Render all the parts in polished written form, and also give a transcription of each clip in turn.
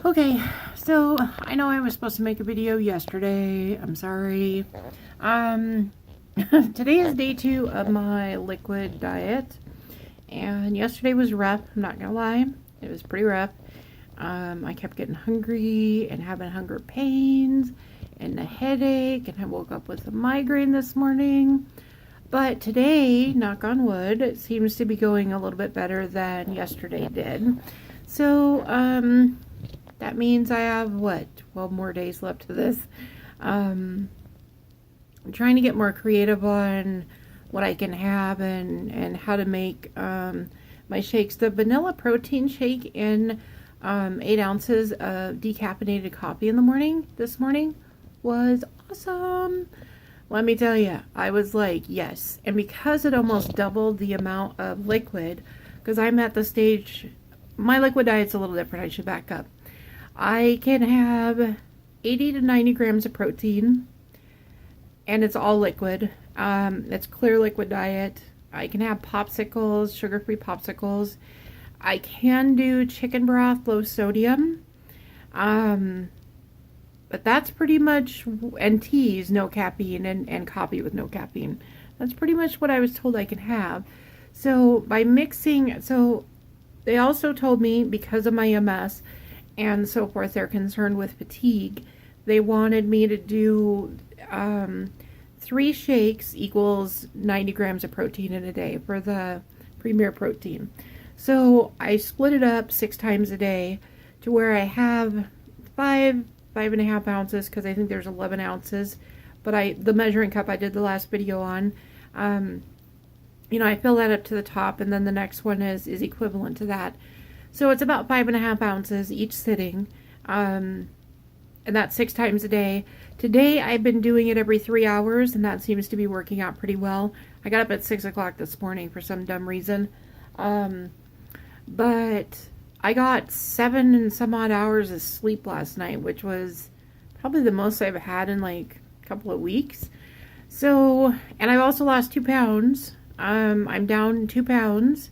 Okay, so I know I was supposed to make a video yesterday. I'm sorry. Um, Today is day 2 of my liquid diet, and yesterday was rough. I'm not gonna lie, it was pretty rough. I kept getting hungry and having hunger pains and a headache, and I woke up with a migraine this morning. But today, knock on wood, it seems to be going a little bit better than yesterday did. So, that means I have, 12 more days left to this. I'm trying to get more creative on what I can have and how to make my shakes. The vanilla protein shake in 8 ounces of decaffeinated coffee in the morning, this morning, was awesome. Let me tell you, I was like, yes. And because it almost doubled the amount of liquid, because I'm at the stage, my liquid diet's a little different, I should back up. I can have 80 to 90 grams of protein, and it's all liquid. It's clear liquid diet. I can have popsicles, sugar-free popsicles. I can do chicken broth, low sodium. But that's pretty much, and teas, no caffeine, and coffee with no caffeine. That's pretty much what I was told I can have. So by mixing, so they also told me because of my MS and so forth, they're concerned with fatigue. They wanted me to do 3 shakes equals 90 grams of protein in a day for the Premier Protein. So I split it up 6 times a day to where I have 5.5 ounces, because I think there's 11 ounces. But the measuring cup I did the last video on, I fill that up to the top, and then the next one is equivalent to that. So it's about 5.5 ounces each sitting, and that's 6 times a day. Today I've been doing it every 3 hours, and that seems to be working out pretty well. I got up at 6 o'clock this morning for some dumb reason, but I got 7 and some odd hours of sleep last night, which was probably the most I've had in like a couple of weeks. So, and I've also lost 2 pounds. I'm down 2 pounds,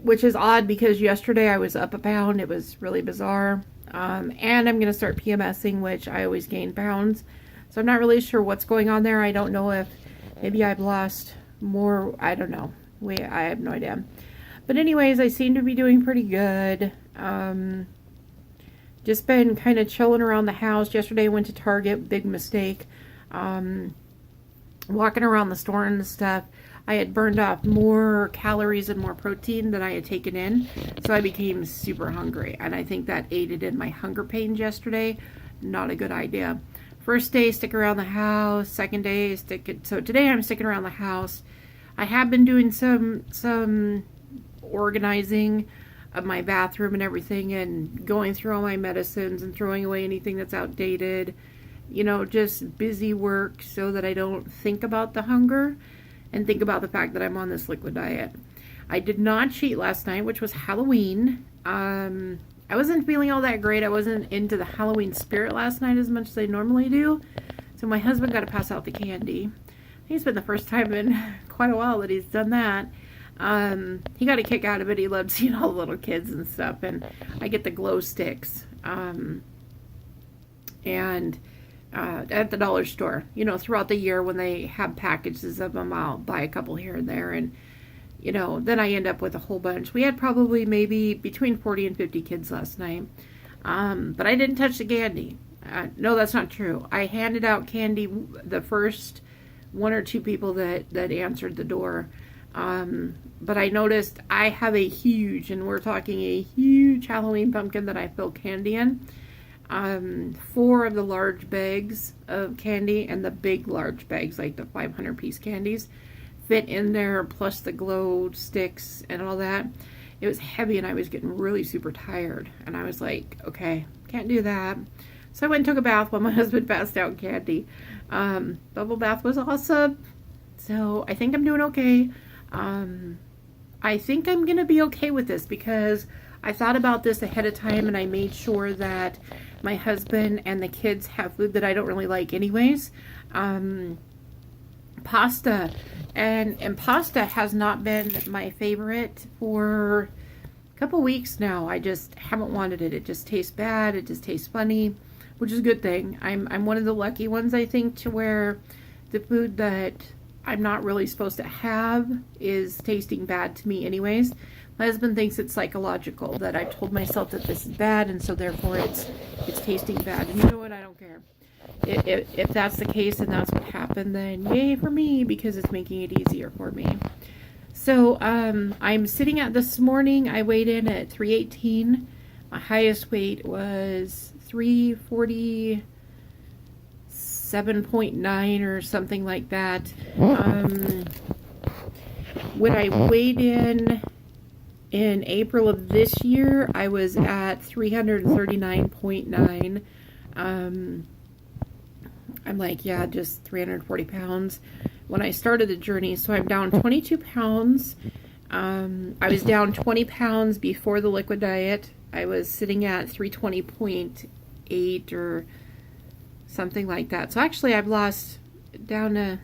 which is odd because yesterday I was up a pound. It was really bizarre. And I'm going to start PMSing, which I always gain pounds. So I'm not really sure what's going on there. I don't know if maybe I've lost more. I don't know. I have no idea. But anyways, I seem to be doing pretty good. Just been kind of chilling around the house. Yesterday I went to Target. Big mistake. Walking around the store and stuff. I had burned off more calories and more protein than I had taken in, so I became super hungry, and I think that aided in my hunger pains yesterday. Not a good idea. First day, stick around the house. Second day, so today I'm sticking around the house. I have been doing some organizing of my bathroom and everything, and going through all my medicines and throwing away anything that's outdated. Just busy work so that I don't think about the hunger and think about the fact that I'm on this liquid diet. I did not cheat last night, which was Halloween. I wasn't feeling all that great. I wasn't into the Halloween spirit last night as much as I normally do. So my husband got to pass out the candy. I think it's been the first time in quite a while that he's done that. He got a kick out of it. He loved seeing all the little kids and stuff. And I get the glow sticks. At the dollar store, throughout the year when they have packages of them, I'll buy a couple here and there, and then I end up with a whole bunch. We had probably maybe between 40 and 50 kids last night, but I didn't touch the candy. No, that's not true. I handed out candy the first 1 or 2 people that answered the door, but I noticed I have a huge, and we're talking a huge Halloween pumpkin that I fill candy in. 4 of the large bags of candy and the big large bags, like the 500-piece candies, fit in there, plus the glow sticks and all that. It was heavy, and I was getting really super tired, and I was like, okay, can't do that. So I went and took a bath while my husband passed out candy. Bubble bath was awesome. So I think I'm doing okay. I think I'm gonna be okay with this because I thought about this ahead of time, and I made sure that my husband and the kids have food that I don't really like anyways. Pasta. And pasta has not been my favorite for couple weeks now. I just haven't wanted it. It just tastes bad. It just tastes funny, which is a good thing. I'm one of the lucky ones, I think, to where the food that I'm not really supposed to have is tasting bad to me anyways. My husband thinks it's psychological, that I've told myself that this is bad, and so therefore it's tasting bad. And you know what? I don't care. If that's the case and that's what happened, then yay for me, because it's making it easier for me. So I'm sitting at this morning. I weighed in at 318. My highest weight was 347.9 or something like that. When I weighed in April of this year, I was at 339.9. I'm like, yeah, just 340 pounds when I started the journey. So I'm down 22 pounds. I was down 20 pounds before the liquid diet. I was sitting at 320.8 or something like that. So actually I've lost down to,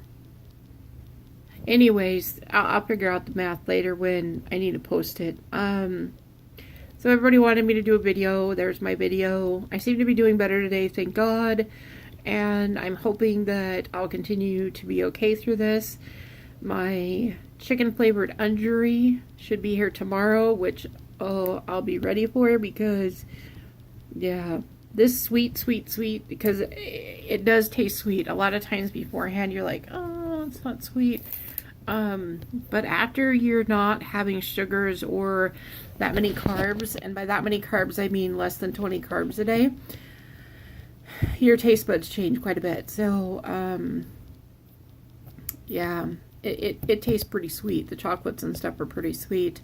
anyways, I'll figure out the math later when I need to post it. So everybody wanted me to do a video. There's my video. I seem to be doing better today, thank God. And I'm hoping that I'll continue to be okay through this. My chicken flavored unjury should be here tomorrow, which I'll be ready for, because yeah, this sweet, because it does taste sweet. A lot of times beforehand you're like, oh, it's not sweet. But after you're not having sugars or that many carbs, and by that many carbs I mean less than 20 carbs a day, your taste buds change quite a bit. So yeah, it tastes pretty sweet. The chocolates and stuff are pretty sweet.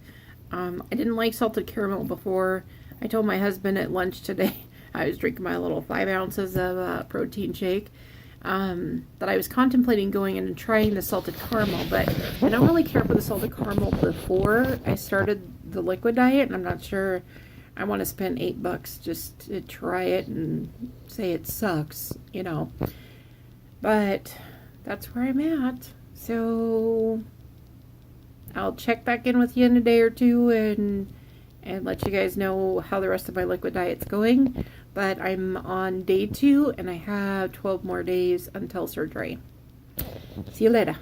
I didn't like salted caramel before. I told my husband at lunch today, I was drinking my little 5 ounces of protein shake, that I was contemplating going in and trying the salted caramel, but I don't really care for the salted caramel before I started the liquid diet, and I'm not sure I want to spend $8 just to try it and say it sucks, you know. But that's where I'm at. So I'll check back in with you in a day or two and let you guys know how the rest of my liquid diet's going. But I'm on day 2 and I have 12 more days until surgery. See you later.